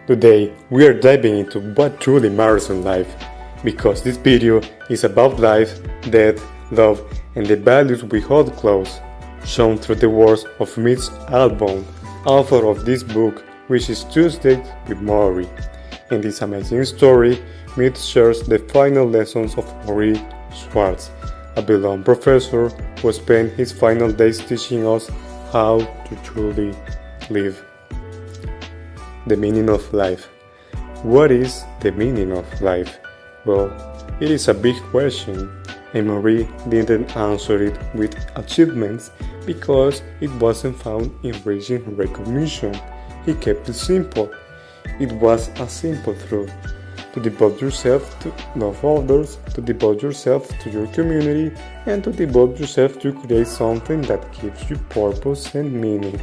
Today, we are diving into what truly matters in life, because this video is about life, death, love, and the values we hold close, shown through the words of Mitch Albom, author of this book, which is Tuesday with Morrie. In this amazing story, Mitch shares the final lessons of Morrie Schwartz, a beloved professor who spent his final days teaching us how to truly live. The meaning of life. What is the meaning of life? Well, it is a big question, and Morrie didn't answer it with achievements because it wasn't found in reaching recognition. He kept it simple. It was a simple truth: to devote yourself to love others, to devote yourself to your community, and to devote yourself to create something that gives you purpose and meaning.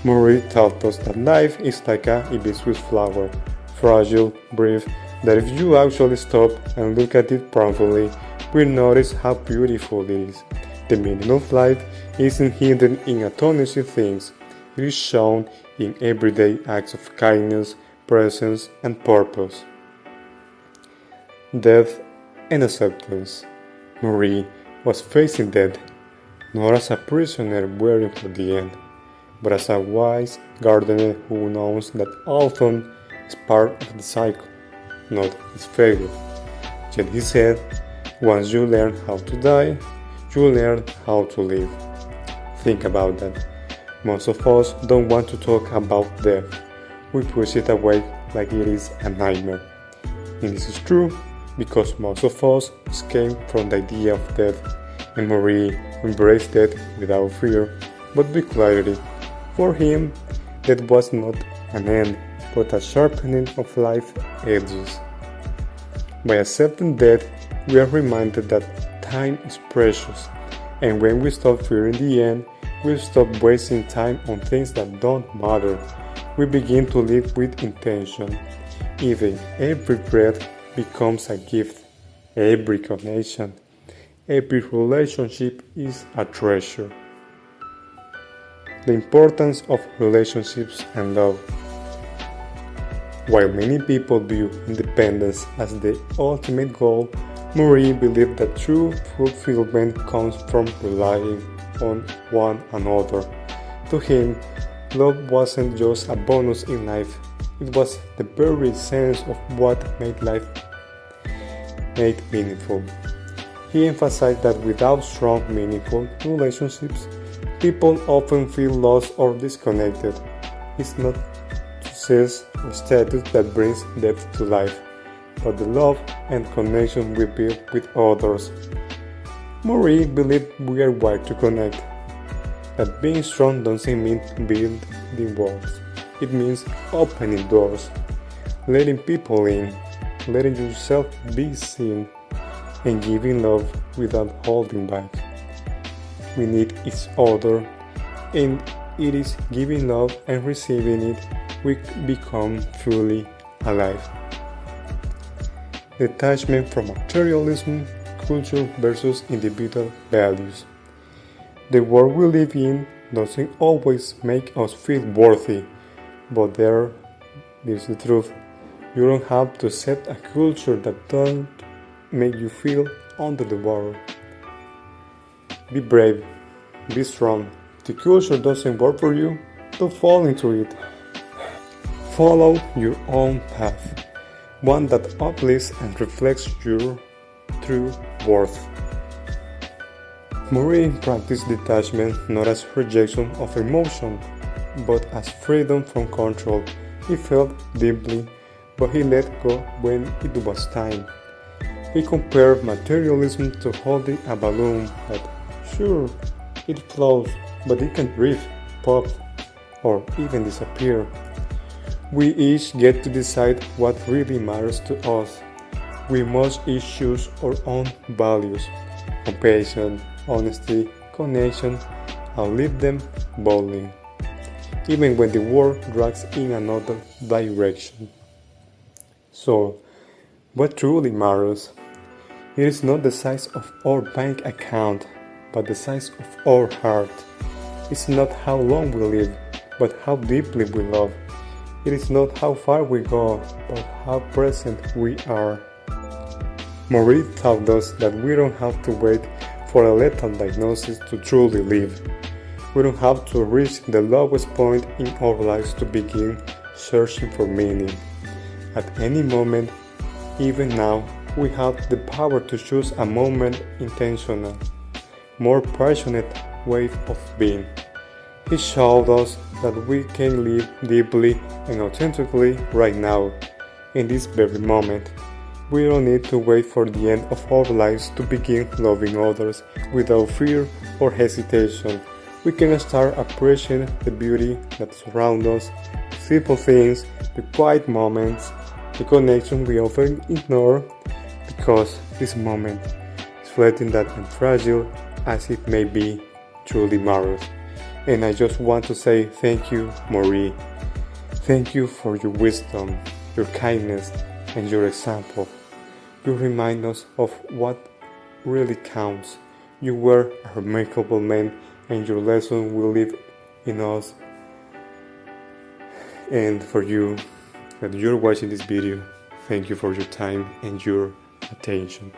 Morrie taught us that life is like a hibiscus flower, fragile, brief, that if you actually stop and look at it properly, we'll notice how beautiful it is. The meaning of life isn't hidden in astonishing things. It is shown in everyday acts of kindness, presence, and purpose. Death and acceptance. Morrie was facing death, not as a prisoner waiting for the end, but as a wise gardener who knows that autumn is part of the cycle, not its failure. Yet he said, once you learn how to die, you learn how to live. Think about that. Most of us don't want to talk about death. We push it away like it is a nightmare. And this is true because most of us came from the idea of death, and Morrie embraced death without fear, but with clarity. For him, death was not an end, but a sharpening of life edges. By accepting death, we are reminded that time is precious, and when we stop fearing the end, we stop wasting time on things that don't matter. We begin to live with intention. Even every breath becomes a gift. Every connection, every relationship is a treasure. The importance of relationships and love. While many people view independence as the ultimate goal, Morrie believed that true fulfillment comes from relying on one another. To him, love wasn't just a bonus in life, it was the very sense of what made life meaningful. He emphasized that without strong, meaningful relationships, people often feel lost or disconnected. It's not success or status that brings depth to life, but the love and connection we build with others. Morrie believed we are wired to connect. That being strong doesn't mean building walls. It means opening doors, letting people in, letting yourself be seen, and giving love without holding back. We need each other, and it is giving love and receiving it we become fully alive. Detachment from materialism, culture versus individual values. The world we live in doesn't always make us feel worthy, but there's the truth. You don't have to accept a culture that doesn't make you feel under the water. Be brave, be strong. If the culture doesn't work for you, don't fall into it. Follow your own path, one that uplifts and reflects your true worth. Morrie practiced detachment not as rejection of emotion, but as freedom from control. He felt deeply, but he let go when it was time. He compared materialism to holding a balloon that, sure, it floats, but it can breathe, pop, or even disappear. We each get to decide what really matters to us. We must each choose our own values: compassion, honesty, connection, and live them boldly, even when the world drags in another direction. So, what truly matters? It is not the size of our bank account, but the size of our heart. It's not how long we live, but how deeply we love. It is not how far we go, but how present we are. Morrie taught us that we don't have to wait for a lethal diagnosis to truly live. We don't have to reach the lowest point in our lives to begin searching for meaning. At any moment, even now, we have the power to choose a moment intentional, more passionate way of being. He showed us that we can live deeply and authentically right now, in this very moment. We don't need to wait for the end of our lives to begin loving others without fear or hesitation. We can start appreciating the beauty that surrounds us, the simple things, the quiet moments, the connection we often ignore, because this moment is fleeting that and fragile as it may be truly matters. And I just want to say thank you, Morrie. Thank you for your wisdom, your kindness, and your example. You remind us of what really counts. You were a remarkable man, and your lesson will live in us. And for you, that you're watching this video, thank you for your time and your attention.